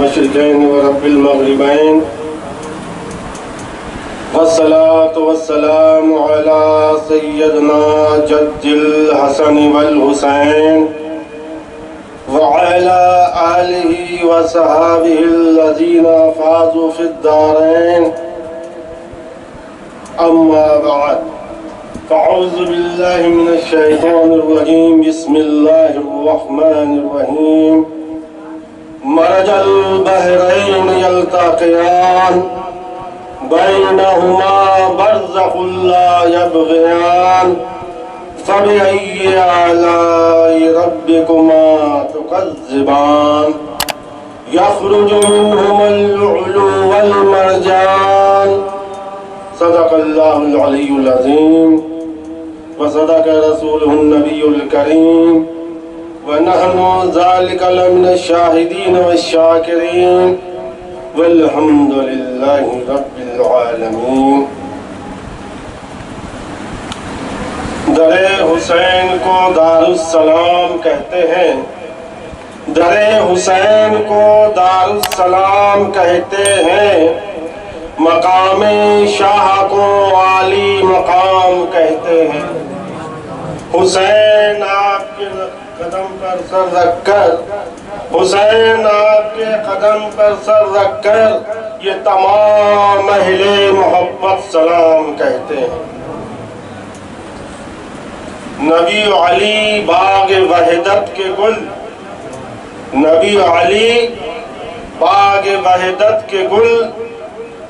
المشرقين ورب المغربين والصلاة والسلام على سيدنا جد الحسن والحسين وعلى آله وصحابه الذين فازوا في الدارين. أما بعد، فأعوذ بالله من الشيطان الرجيم. بسم الله الرحمن الرحيم. مرج البحرين يلتقيان بينهما برزخ لا يبغيان فبأي آلاء ربكما تكذبان يخرج منهما اللؤلؤ والمرجان. صدق الله العلي العظيم وصدق رسوله النبي الكريم ونحن ذلك لمن الشاهدين والشاكرين والحمد لله رب العالمين. در حسین کو دار السلام کہتے ہیں، در حسین کو دار السلام کہتے ہیں، مقام شاہ کو عالی مقام کہتے ہیں. حسین آپ کے قدم پر سر رکھ کر، حسین آپ کے قدم پر سر رکھ کر یہ تمام اہل محبت سلام کہتے ہیں. نبی علی باغ وحدت کے گل، نبی علی باغ وحدت کے گل،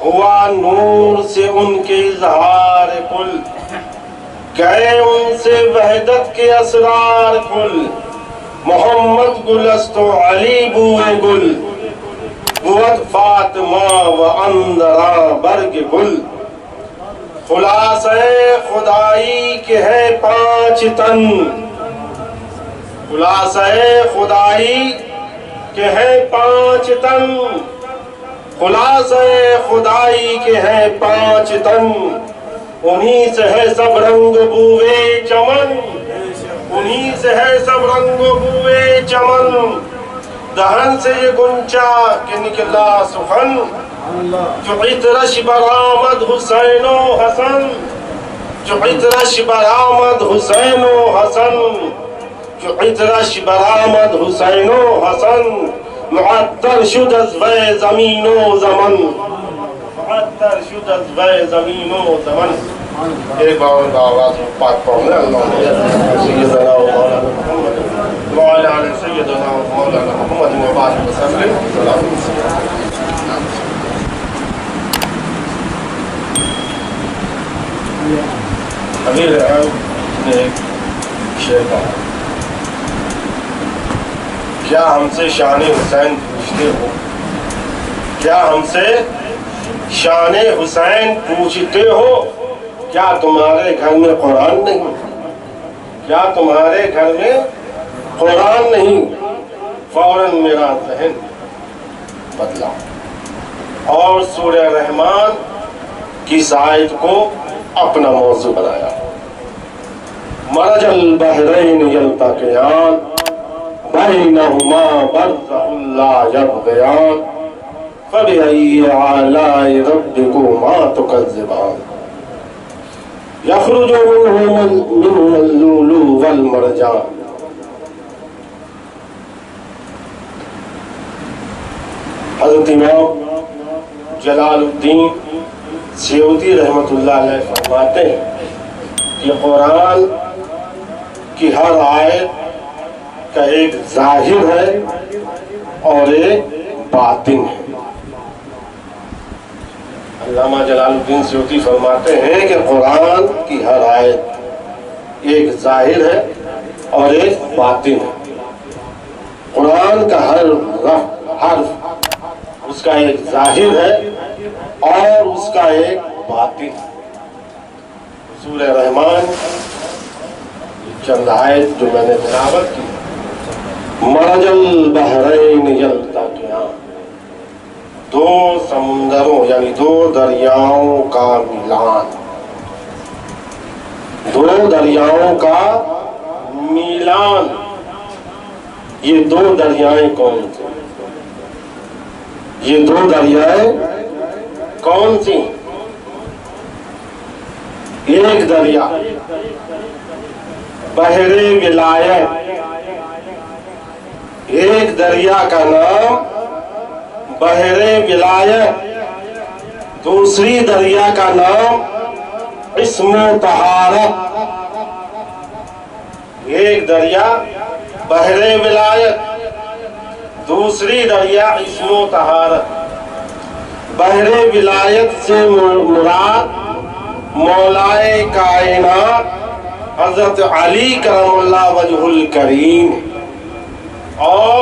ہوا نور سے ان کے اظہار کل، گئے ان سے وحدت کے اسرار کل. محمد گلست و علی بوئے گل، بود فاطمہ و اندرا برگ گل. خلاصہ خدائی کے ہے 5 تن، خلاصہ خدائی کے ہے 5 تن، خلاصہ خدائی کے ہے 5 تن. انہی سے ہے سب رنگ بوئے چمن، انہی سے ہے سب رنگ بوئے چمن. دہن سے یہ گنچا کہ نکلا سخن، جو عطرش برآمد حسین و حسن، جو عطرش برآمد حسین و حسن، جو عطرش برآمد حسین و حسن. معطر شد از وی زمین و زمن، معطر شد از وی زمین و زمن. ایک بار آواز پاک پڑھنا. اللہم سیدنا و مولانا محمد وعلی آل سیدنا و مولانا محمد وبارک وسلم. امیر اعظم نے ایک شعر کہا، کیا ہم سے شان حسین پوچھتے ہو، کیا ہم سے شان حسین پوچھتے ہو، کیا تمہارے گھر میں قرآن نہیں، کیا تمہارے گھر میں قرآن نہیں. فوراً میرا ذہن بدلا اور سورہ رحمان کی آیت کو اپنا موضوع بنایا. مرج البحرین یلتقیان بینہما برزخ لا یبغیان فبأی آلاء ربکما تکذبان یخرج منہما اللؤلؤ والمرجان. حضرت امام جلال الدین سیوطی رحمۃ اللہ علیہ فرماتے ہیں کہ قرآن کی ہر آیت کا ایک ظاہر ہے اور ایک باطن ہے. علامہ جلال الدین سیوطی فرماتے ہیں کہ قرآن کی ہر آیت ایک ظاہر ہے اور ایک باطن ہے. قرآن کا ہر حرف اس کا ایک ظاہر ہے اور اس کا ایک باطن. سورہ رحمان چند آیت جو میں نے تلاوت کی، مرج البحرین یلتقیان، 2 سمندروں یعنی 2 دریاؤں کا ملان، 2 دریاؤں کا میلان. یہ 2 دریائیں کون تھے؟ یہ دو دریائیں کون سی؟ ایک دریا بحر ولایت، ایک دریا کا نام بحر ولایت، دوسری دریا کا نام اسم و طہارت۔ ایک دریا بحر ولایت، دوسری دریا اسم و طہارت۔ بحر ولایت سے مراد مولائے کائنات حضرت علی کرم اللہ وجہ الکریم، اور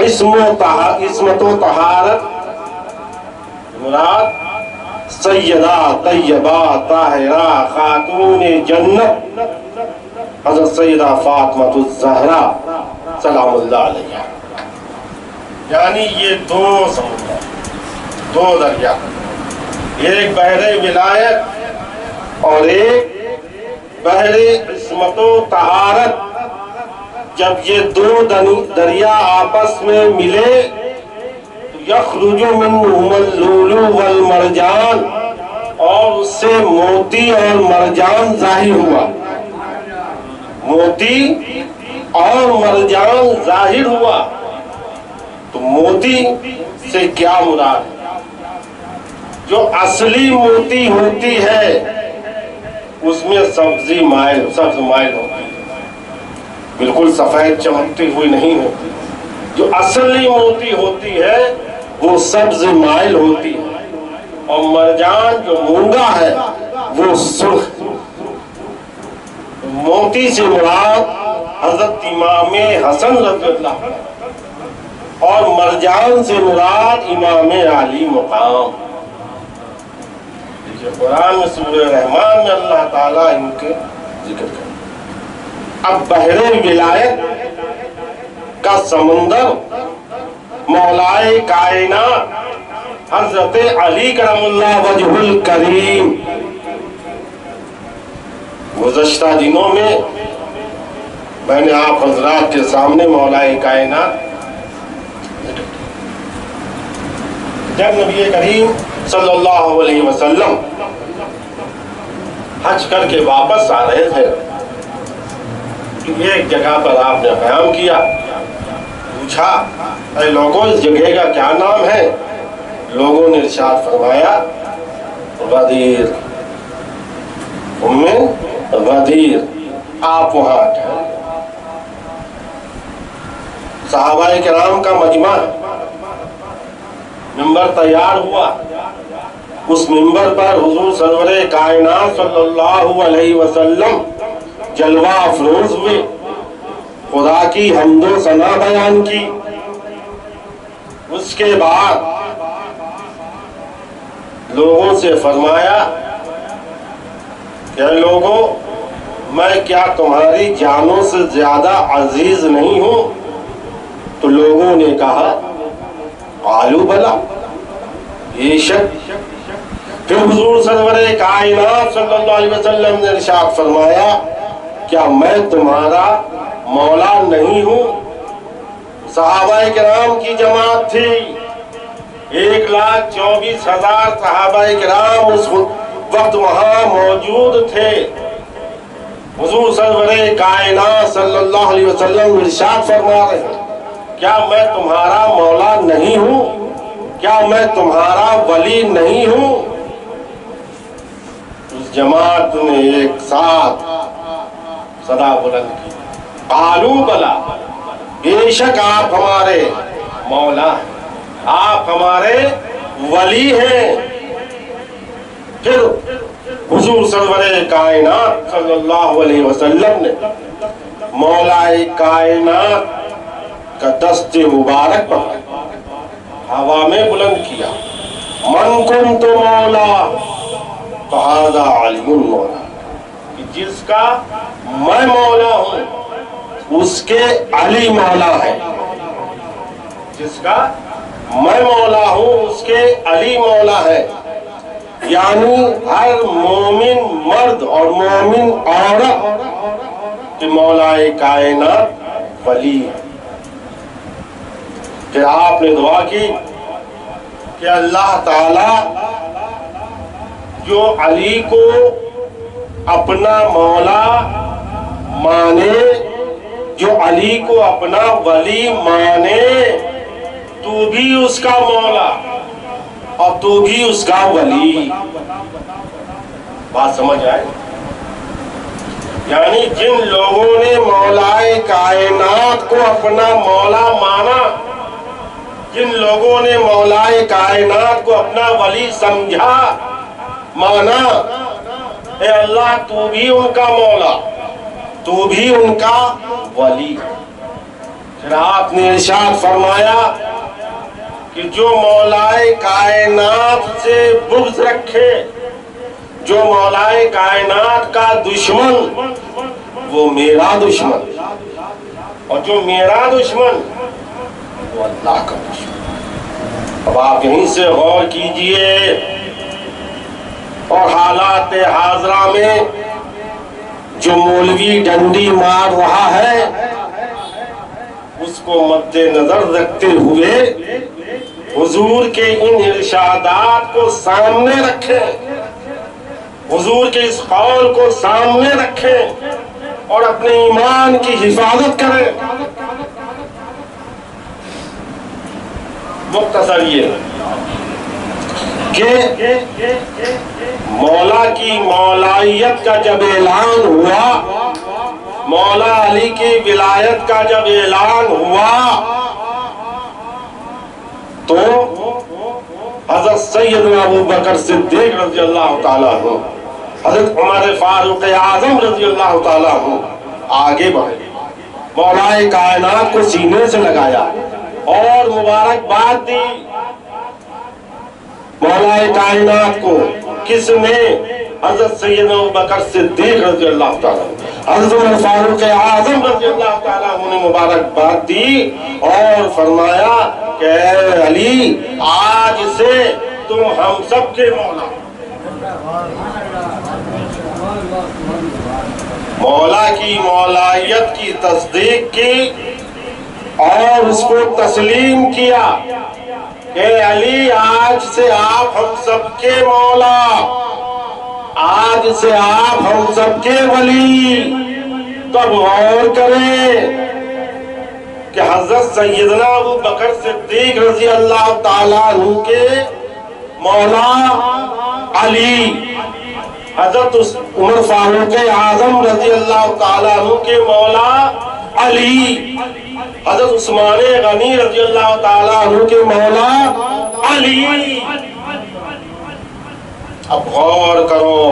عصمت و طہارت مراد سیدہ طیبہ طاہرہ خاتون جنت حضرت سیدہ فاطمہ الزہرا سلام اللہ علیہا۔ یعنی یہ دو سمندر، دو دریا، ایک بحر ولایت اور ایک بحر عصمت و طہارت۔ جب یہ دو دریا آپس میں ملے تو یخرج منہما اللؤلؤ والمرجان، اور اس سے موتی اور مرجان ظاہر ہوا، موتی اور مرجان ظاہر ہوا۔ تو موتی سے کیا مراد ہے؟ جو اصلی موتی ہوتی ہے اس میں سبز مائل ہوتی ہے، بالکل سفید چمکتی ہوئی نہیں ہوتی۔ جو اصلی موتی ہوتی ہے وہ سبز مائل ہوتی ہے، اور مرجان جو مونگا ہے وہ سرخ۔ موتی سے مراد حضرت امام حسن رضی اللہ عنہ، اور مرجان سے مراد امام علی مقام۔ قرآن میں سورہ رحمان میں اللہ تعالیٰ ان کے ذکر کریں۔ اب بحر ولایت کا سمندر مولائے کائنات حضرت علی کرم اللہ وجہ الکریم۔ گزشتہ دنوں میں نے آپ حضرات کے سامنے مولائے کائنات جب نبی کریم صلی اللہ علیہ وسلم حج کر کے واپس آ رہے تھے، ایک جگہ پر آپ نے قیام کیا، پوچھا اے لوگوں اس جگہ کا کیا نام ہے؟ لوگوں نے ارشاد فرمایا غدیر، غدیر، آپ وہاں ٹھہرے۔ صحابہ کرام کا مجمع، ممبر تیار ہوا، اس ممبر پر حضور سرور کائنات صلی اللہ علیہ وسلم جلوہ افروز ہوئے، خدا کی حمد و ثنا بیان کی۔ اس کے بعد لوگوں سے فرمایا کہ لوگوں میں کیا تمہاری جانوں سے زیادہ عزیز نہیں ہوں؟ تو لوگوں نے کہا قالوا بلا، بے شک۔ پھر حضور سرور کائنات صلی اللہ علیہ وسلم نے ارشاد فرمایا کیا میں تمہارا مولا نہیں ہوں؟ صحابہ کرام کی جماعت تھی، 1,24,000 صحابہ کرام اس وقت وہاں موجود تھے۔ حضور سرور کائنات صلی اللہ علیہ وسلم ارشاد فرما رہے ہیں کیا میں تمہارا مولا نہیں ہوں؟ کیا میں تمہارا ولی نہیں ہوں؟ اس جماعت نے ایک ساتھ صدا بلند کی، قالوا بلا، بے شک آپ ہمارے مولا ہیں، آپ ہمارے ولی ہیں۔ پھر حضور سرور کائنات صلی اللہ علیہ وسلم نے مولائے کائنات کا دست مبارک پکڑا، ہوا میں بلند کیا، من کنت مولا فہذا علی مولا، کہ جس کا میں مولا ہوں اس کے علی مولا ہے، جس کا میں مولا ہوں اس کے علی مولا ہے۔ یعنی ہر مومن مرد اور مومن عورت کے مولائے کائنات ولی ہے۔ پھر آپ نے دعا کی کہ اللہ تعالی جو علی کو اپنا مولا مانے، جو علی کو اپنا ولی مانے، تو بھی اس کا مولا اور تو بھی اس کا ولی۔ بات سمجھ آئے؟ یعنی جن لوگوں نے مولائے کائنات کو اپنا مولا مانا، جن لوگوں نے مولائے کائنات کو اپنا ولی سمجھا، مانا، اے اللہ تو بھی ان کا مولا، تو بھی ان کا ولی۔ پھر آپ نے ارشاد فرمایا کہ جو مولائے کائنات سے بغض رکھے، جو مولائے کائنات کا دشمن، وہ میرا دشمن، اور جو میرا دشمن وہ اللہ کا دشمن۔ اب آپ یہیں سے غور کیجئے اور حالات حاضرہ میں جو مولوی ڈنڈی مار رہا ہے اس کو مد نظر رکھتے ہوئے حضور کے ان ارشادات کو سامنے رکھیں، حضور کے اس قول کو سامنے رکھیں اور اپنے ایمان کی حفاظت کریں۔ مختصر یہ کہ مولا کی مولائیت کا جب اعلان ہوا، مولا علی کی ولایت کا جب اعلان ہوا، تو حضرت سیدنا ابو بکر صدیق رضی اللہ تعالیٰ عنہ، حضرت عمر فاروق اعظم رضی اللہ تعالیٰ عنہ آگے بڑھے، مولائے کائنات کو سینے سے لگایا اور مبارکباد دی۔ مولائے کائنات کو کس نے؟ حضرت سیدنا ابو بکر صدیق رضی اللہ تعالیٰ عنہ، حضرت عمر فاروق اعظم رضی اللہ تعالیٰ عنہ نے مبارکباد دی اور فرمایا کہ اے علی، آج سے تم ہم سب کے مولا۔ مولا کی مولائیت کی تصدیق کی اور اس کو تسلیم کیا کہ علی، آج سے آپ ہم سب کے مولا، آج سے آپ ہم سب کے ولی۔ تب غور کریں کہ حضرت سیدنا ابو بکر صدیق رضی اللہ تعالیٰ عنہ کے مولا علی، حضرت عمر فاروق اعظم رضی اللہ تعالیٰ عنہ کے مولا علی، حضرت عثمان غنی رضی اللہ تعالیٰ عنہ کے مولا علی۔ اب غور کرو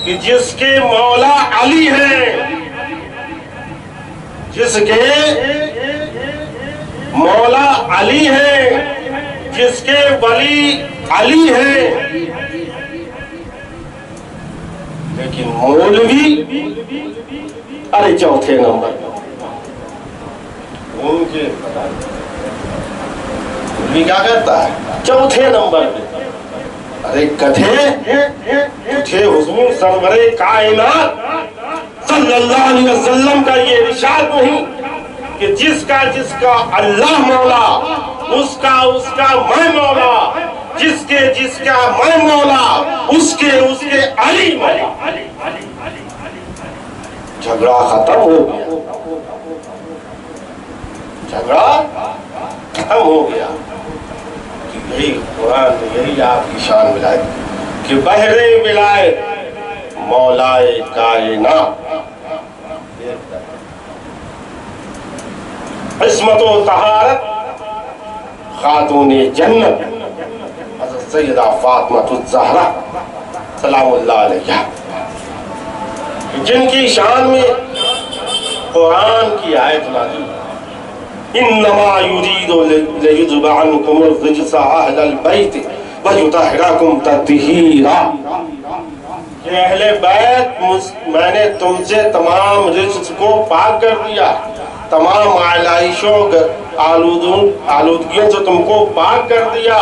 کہ جس کے مولا علی ہیں، جس کے مولا علی ہیں، جس کے ولی علی ہیں، لیکن مولوی ارے چوتھے نمبر ان کے مولوی کیا کرتا ہے؟ چوتھے نمبر پہ۔ ارے کتھے تجھے حضور سرور کائنات صلی اللہ علیہ وسلم کا یہ ارشاد نہیں کہ جس کا اللہ مولا، اس کا میں مولا، جس کا میں مولا، اس کے علی مولا۔ جھگڑا ختم ہو گیا، جھگڑا ختم ہو گیا۔ یہی قرآن نے یہی آپ کی شان ولایت کہ بحر ولایت مولائے کائنات، عصمت و طہارت خاتون جنت حضرت سیدہ فاطمہ الزہرا سلام اللہ علیہا، جن کی شان میں قرآن کی آیت نازل انما یرید لیذهب عنکم الرجس اہل البیت ویطہرکم تطہیرا، کہ اہل بیت میں نے تم سے تمام رجس کو پاک کر دیا، تمام آلائشوں آلودگیوں سے تم کو پاک کر دیا۔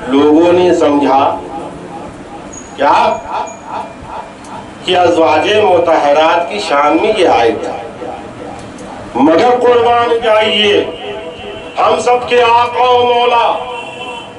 لوگوں نے سمجھا کیا کہ ازواج مطہرات کی شان میں یہ آیت ہے، مگر قربان جائیے ہم سب کے آقا و مولا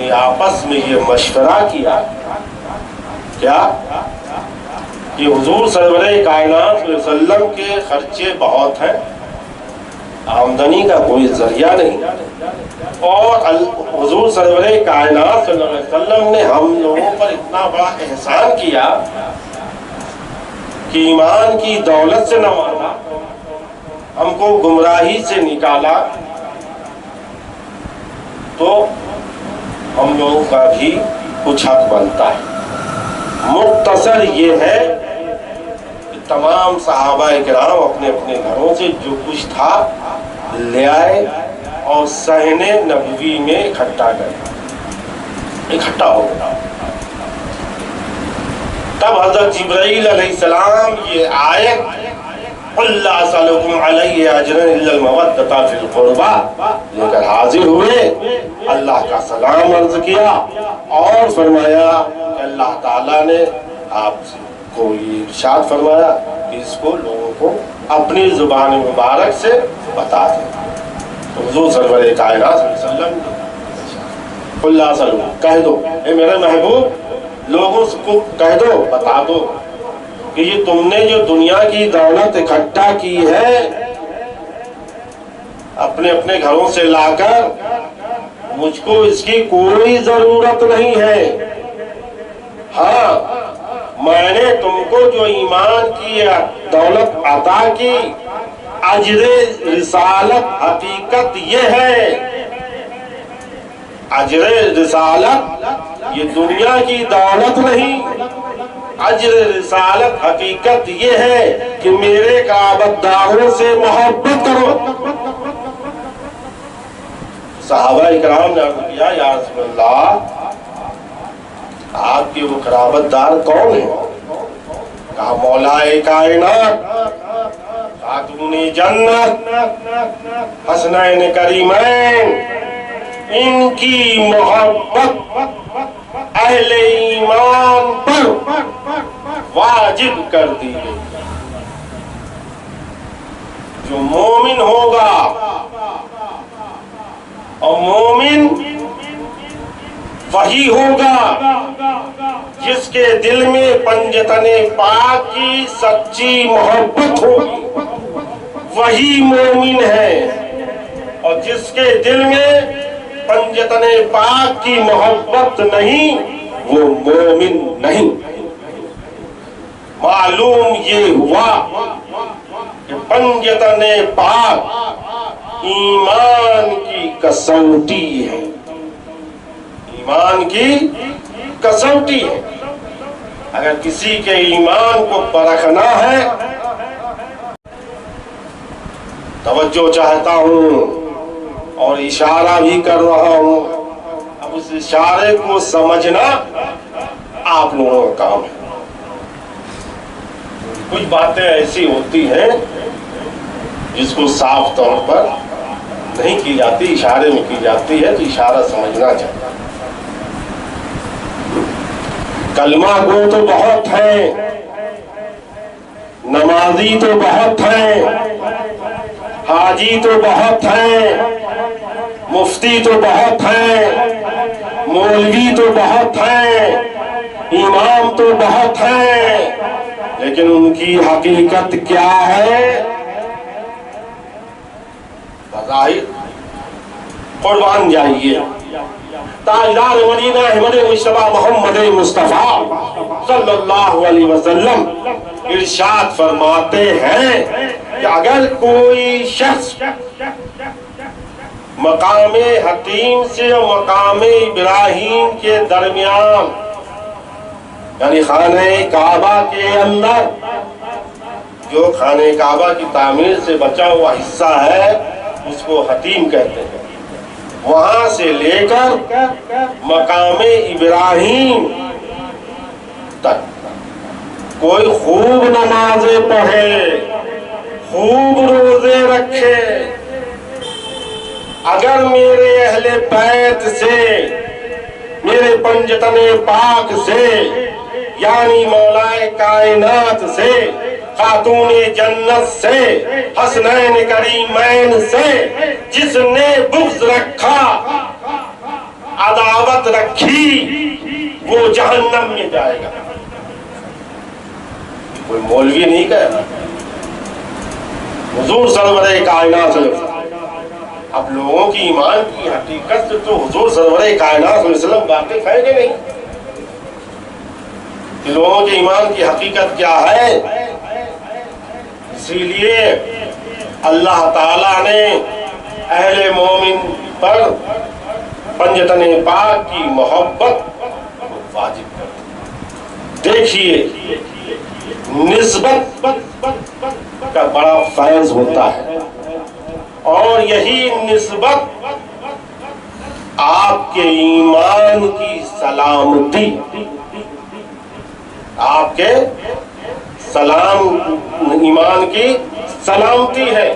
اپنے آپس میں یہ مشورہ کیا کیا کہ حضور سرور کائنات صلی اللہ علیہ وسلم کے خرچے بہت ہیں، آمدنی کا کوئی ذریعہ نہیں، اور حضور سرور کائنات صلی اللہ علیہ وسلم نے ہم لوگوں پر اتنا بڑا احسان کیا کہ ایمان کی دولت سے نوازا، ہم کو گمراہی سے نکالا، تو ہم لوگوں کا بھی کچھ حق بنتا ہے۔ مختصر یہ ہے کہ تمام صحابہ کرام اپنے اپنے گھروں سے جو کچھ تھا لے آئے اور صحن نبوی میں اکٹھا ہو گیا۔ تب حضرت جبرائیل علیہ السلام یہ آیت قُلْ لَا أَسْأَلُكُمْ عَلَيْهِ أَجْرًا إِلَّا الْمَوَدَّةَ فِي الْقُرْبَى لے کر حاضر ہوئے، اللہ کا سلام عرض کیا اور فرمایا کہ اللہ تعالیٰ نے آپ کو یہ ارشاد فرمایا کہ اس کو لوگوں کو اپنی زبان مبارک سے بتا دیں۔ تو حضور سرور کائنات صلی اللہ علیہ وسلم قُلْ لَا أَسْأَلُكُمْ کہہ دو، اے میرے محبوب لوگوں کو کہہ دو، بتا دو کہ یہ تم نے جو دنیا کی دولت اکٹھا کی ہے اپنے اپنے گھروں سے لا کر، مجھ کو اس کی کوئی ضرورت نہیں ہے۔ ہاں، میں نے تم کو جو ایمان کی دولت عطا کی، اجر رسالت حقیقت یہ ہے، اجر رسالت یہ دنیا کی دولت نہیں، اجر رسالت حقیقت یہ ہے کہ میرے کعبۃ داروں سے محبت کرو۔ صحابہ اکرام نے عرض کیا یا رسول اللہ، آپ کے وہ قرابت دار کون ہیں؟ کہا مولا کائنات، خاتون جنت، حسنین کریمین، ان کی محبت اہل ایمان پر واجب کر دی گئی۔ جو مومن ہوگا، اور مومن وہی ہوگا جس کے دل میں پنجتن پاک کی سچی محبت ہوگی، وہی مومن ہے، اور جس کے دل میں پنجتن پاک کی محبت نہیں وہ مومن نہیں۔ معلوم یہ ہوا کہ پنجتن پاک ایمان کی کسوٹی ہے، ایمان کی کسوٹی ہے۔ اگر کسی کے ایمان کو پرکھنا ہے، توجہ چاہتا ہوں اور اشارہ بھی کر رہا ہوں، اب اس اشارے کو سمجھنا آپ لوگوں کا کام ہے۔ کچھ باتیں ایسی ہوتی ہیں جس کو صاف طور پر نہیں کی جاتی، اشارے میں کی جاتی ہے، تو اشارہ سمجھنا چاہیے۔ کلمہ گو تو بہت ہیں، نمازی تو بہت ہیں، حاجی تو بہت ہیں، مفتی تو بہت ہیں، مولوی تو بہت ہیں، امام تو بہت ہیں، لیکن ان کی حقیقت کیا ہے؟ بظاہر قربان جائیے، تاجدار مدینہ احمد مجتبیٰ محمد مصطفیٰ صلی اللہ علیہ وسلم ارشاد فرماتے ہیں کہ اگر کوئی شخص مقام حتیم سے اور مقام ابراہیم کے درمیان، یعنی خانہ کعبہ کے اندر جو خانہ کعبہ کی تعمیر سے بچا ہوا حصہ ہے اس کو حتیم کہتے ہیں، وہاں سے لے کر مقام ابراہیم تک کوئی خوب نمازیں پڑھے، خوب روزے رکھے، اگر میرے اہل بیت سے، میرے پنجتن پاک سے، یعنی مولا کائنات سے، خاتون جنت سے، حسنین کریمین سے جس نے بغض رکھا، عداوت گھی وہ جہنم میں جائے گا. کوئی مولوی نہیں کہہ رہا، حضور سرور کائنات. اب لوگوں کی ایمان کی حقیقت سے تو حضور سرور کائنات صلی اللہ علیہ وسلم واقف ہے کہ نہیں؟ کہ لوگوں کے ایمان کی حقیقت کیا ہے؟ اسی لیے اللہ تعالیٰ نے اہل مومن پر پنجتن پاک کی محبت واجب کر دی. دیکھیے نسبت کا بڑا فیض ہوتا ہے، اور یہی نسبت آپ کے ایمان کی سلامتی، آپ کے ایمان کی سلامتی ہے.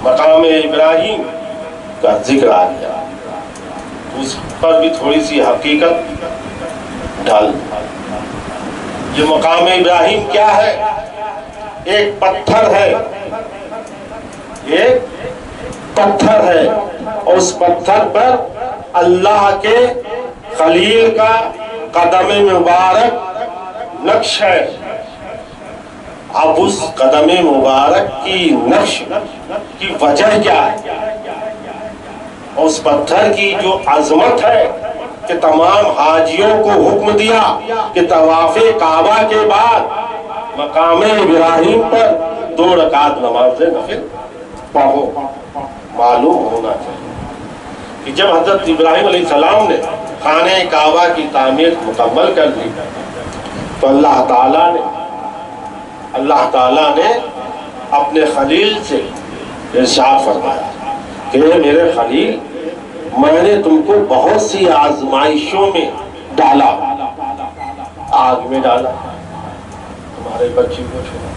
مقام ابراہیم کا ذکر آ گیا، اس پر بھی تھوڑی سی حقیقت ڈال. یہ مقام ابراہیم کیا ہے؟ ایک پتھر ہے، ایک پتھر ہے، اور اس پتھر پر اللہ کے خلیل کا قدم مبارک نقش ہے. اب اس قدم مبارک کی نقش کی وجہ کیا ہے؟ اس پتھر کی جو عظمت ہے کہ تمام حاجیوں کو حکم دیا کہ طواف کعبہ کے بعد مقام ابراہیم پر 2 رکعت نماز نفل پڑھو. معلوم ہونا چاہیے کہ جب حضرت ابراہیم علیہ السلام نے خانہ کعبہ کی تعمیر مکمل کر لی تو اللہ تعالیٰ نے اپنے خلیل سے ارشاد فرمایا کہ میرے خلیل، میں نے تم کو بہت سی آزمائشوں میں ڈالا، آگ میں ڈالا، تمہارے بچے کو چھوڑا،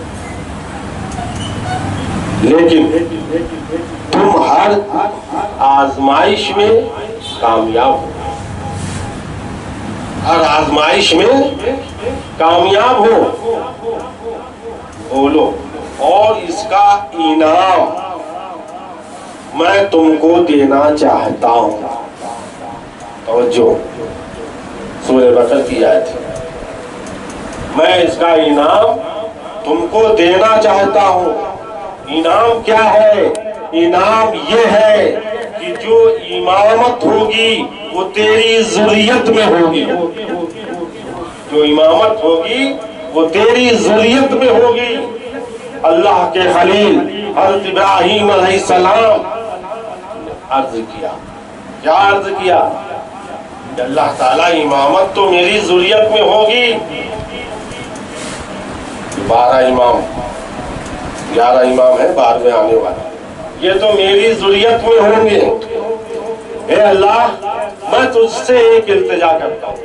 لیکن تم ہر آزمائش میں کامیاب ہو، ہر آزمائش میں کامیاب ہو. بولو، اور اس کا انعام میں تم کو دینا چاہتا ہوں. توجہ، سورہ بقرہ کی آیت ہے. میں اس کا انعام تم کو دینا چاہتا ہوں. انعام کیا ہے؟ انعام یہ ہے کہ جو امامت ہوگی وہ تیری ذریت میں ہوگی. جو امامت ہوگی وہ تیری ذریت میں ہوگی. اللہ کے خلیل حضرت ابراہیم علیہ السلام عرض کیا، کیا عرض کیا؟ کہ اللہ تعالیٰ امامت تو میری ذریت میں ہوگی. 11 امام ہے 12ویں آنے والا، یہ تو میری ذریت میں ہوں گے. اے اللہ، میں تجھ سے ایک التجا کرتا ہوں.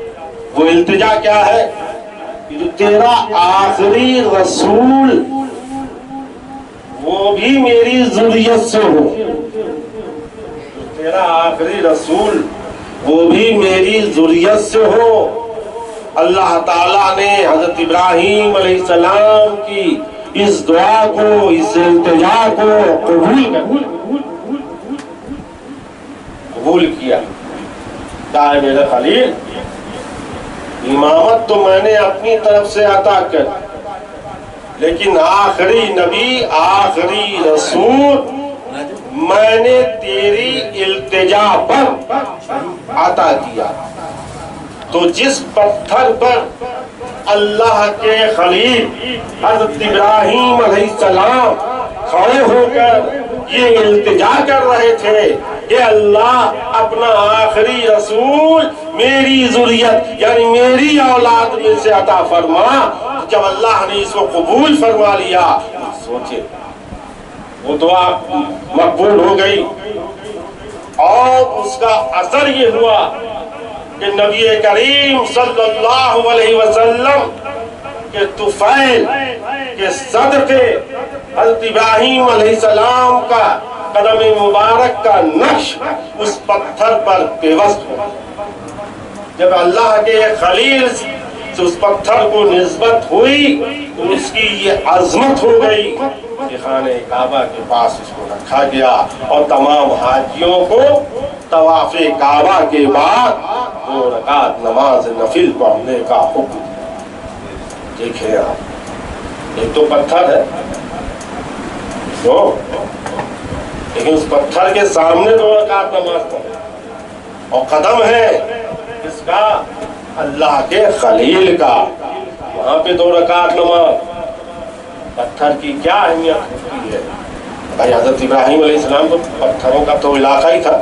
وہ التجا کیا ہے؟ کہ جو تیرا آخری رسول وہ بھی میری ذریت سے ہو. تیرا آخری رسول وہ بھی میری ذریت سے ہو. اللہ تعالیٰ نے حضرت ابراہیم علیہ السلام کی اس دعا کو، اس التجا کو قبول کیا. کہا ہے میرے خلیل، امامت تو میں نے اپنی طرف سے عطا کر، لیکن آخری نبی، آخری رسول میں نے تیری التجا پر عطا کیا. تو جس پتھر پر اللہ کے خلیل حضرت ابراہیم علیہ السلام کھڑے ہو کر یہ التجا کر رہے تھے کہ اللہ اپنا آخری رسول میری ذریت یعنی میری اولاد میں سے عطا فرما، جب اللہ نے اس کو قبول فرما لیا، سوچے وہ دعا مقبول ہو گئی. اور اس کا اثر یہ ہوا کہ نبی کریم صلی اللہ علیہ وسلم کے طفیل کے صدقے حضرت ابراہیم علیہ السلام کا قدم مبارک کا نقش اس پتھر پر پیوست ہوا. جب اللہ کے خلیل سے اس پتھر کو نسبت ہوئی تو اس کی یہ عظمت ہو گئی کہ خانہ کعبہ کے پاس اس کو رکھا گیا اور تمام حاجیوں کو طواف کعبہ کے بعد 2 رکعت نماز نفل پڑھنے کا حکم. دیکھیں آپ، ایک تو پتھر ہے لیکن اس پتھر کے سامنے 2 رکعت نماز پڑھے، اور قدم ہے اس کا اللہ کے خلیل کا، وہاں پہ 2 رکعت نماز. پتھر کی کیا اہمیت ہوتی ہے بھائی. حضرت ابراہیم علیہ السلام تو پتھروں کا تو علاقہ ہی تھا،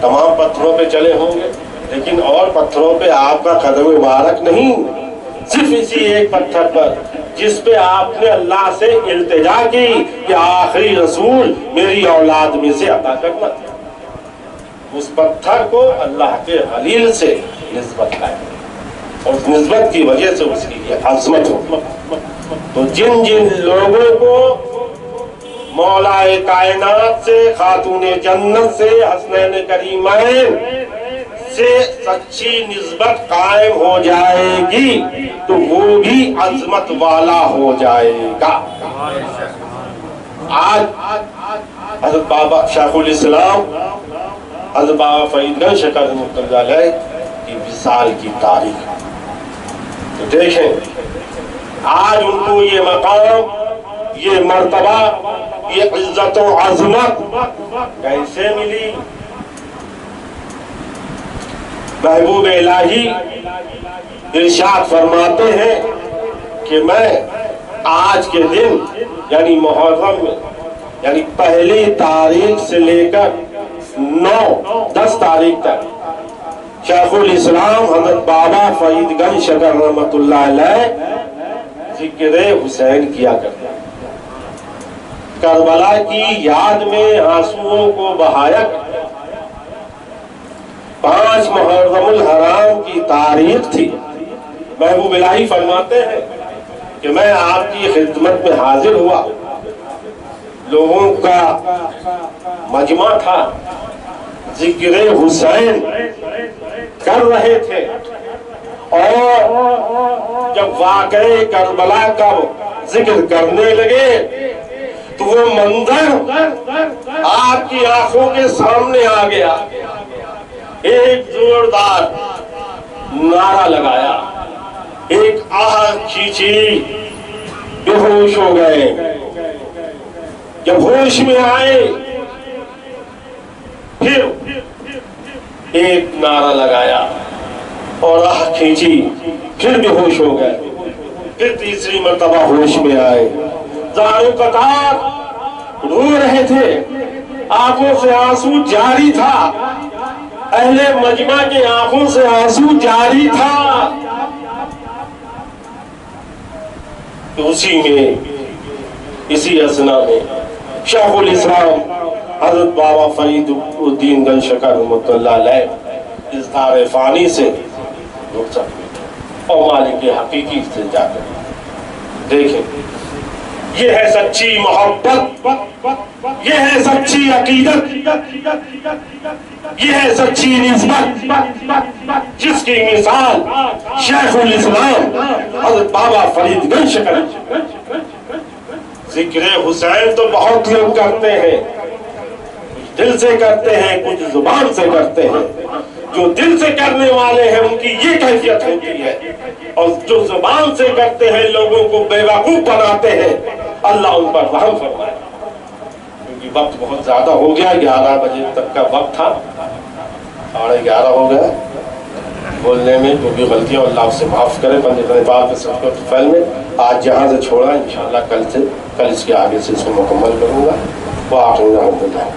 تمام پتھروں پہ چلے ہوں گے، لیکن اور پتھروں پہ آپ کا قدم مبارک نہیں، صرف اسی ایک پتھر پر جس پہ آپ نے اللہ سے التجا کی کہ آخری رسول میری اولاد میں سے عطا کرنا. اس پتھر کو اللہ کے خلیل سے نسبت لائے، اور اس نسبت کی وجہ سے اس کی یہ عظمت ہو. تو جن جن لوگوں کو مولا کائنات سے، خاتون جنت سے، حسنین کریمین سے سچی نسبت قائم ہو جائے گی تو وہ بھی عظمت والا ہو جائے گا. آج حضرت بابا شیخ الاسلام حضرت بابا فرید گنج شکر رحمۃ اللہ علیہ کی وصال کی تاریخ. تو دیکھیں آج ان کو یہ مقام، یہ مرتبہ، یہ عزت و عظمت کیسے ملی. محبوب الہی ارشاد فرماتے ہیں کہ میں آج کے دن یعنی محرم میں، یعنی 1 تاریخ سے لے کر 9-10 تاریخ تک شیخ الاسلام حضرت بابا فرید گنج شکر رحمۃ اللہ علیہ ذکر حسین کیا کرتے ہیں. کربلا کی یاد میں آنسوؤں کو بہایا کرتے ہیں. 5 محرم الحرام کی تاریخ تھی. محبوب الہی فرماتے ہیں کہ میں آپ کی خدمت میں حاضر ہوا، لوگوں کا مجمع تھا، ذکر حسین کر رہے تھے، اور جب واقعے کربلا کا ذکر کرنے لگے تو وہ منظر آپ کی آنکھوں کے سامنے آ گیا. ایک زوردار نعرہ لگایا، ایک آہ کھینچی، بے ہوش ہو گئے. جب ہوش میں آئے پھر ایک نعرہ لگایا اور آہ کھینچی، پھر بے ہوش ہو گئے. پھر تیسری مرتبہ ہوش میں آئے. زاروں قطار رو رہے تھے، آنکھوں سے آنسو جاری تھا، اہل مجمع کے آنکھوں سے آنسو جاری تھا. تو اسی میں، اسی اثنا میں شیخ الاسلام حضرت بابا فرید الدین گنج شکر رحمۃ اللہ علیہ اظہار فانی سے رخصت ہوئے اور مالک حقیقی سے جا کر دیکھیں. یہ ہے سچی محبت، یہ ہے سچی عقیدت، یہ ہے سچی نسبت جس کی مثال شیخ الاسلام حضرت بابا فرید گنج شکر. ذکر حسین تو بہت لوگ کرتے ہیں، کچھ دل سے کرتے ہیں، کچھ زبان سے کرتے ہیں. جو دل سے کرنے والے ہیں ان کی یہ کیفیت ہوتی ہے، اور جو زبان سے کرتے ہیں لوگوں کو بیوقوف بناتے ہیں. اللہ ان پر رحم فرمائے. کیونکہ وقت بہت زیادہ ہو گیا، 11 بجے تک کا وقت تھا، 11:30 ہو گیا. بولنے میں جو بھی غلطیاں اللہ سے معاف کرے. بندے پاک کے صدقۃ الفعل میں آج جہاں سے چھوڑا، انشاءاللہ کل اس کے آگے سے اس کو مکمل کروں گا. وآخر دعوانا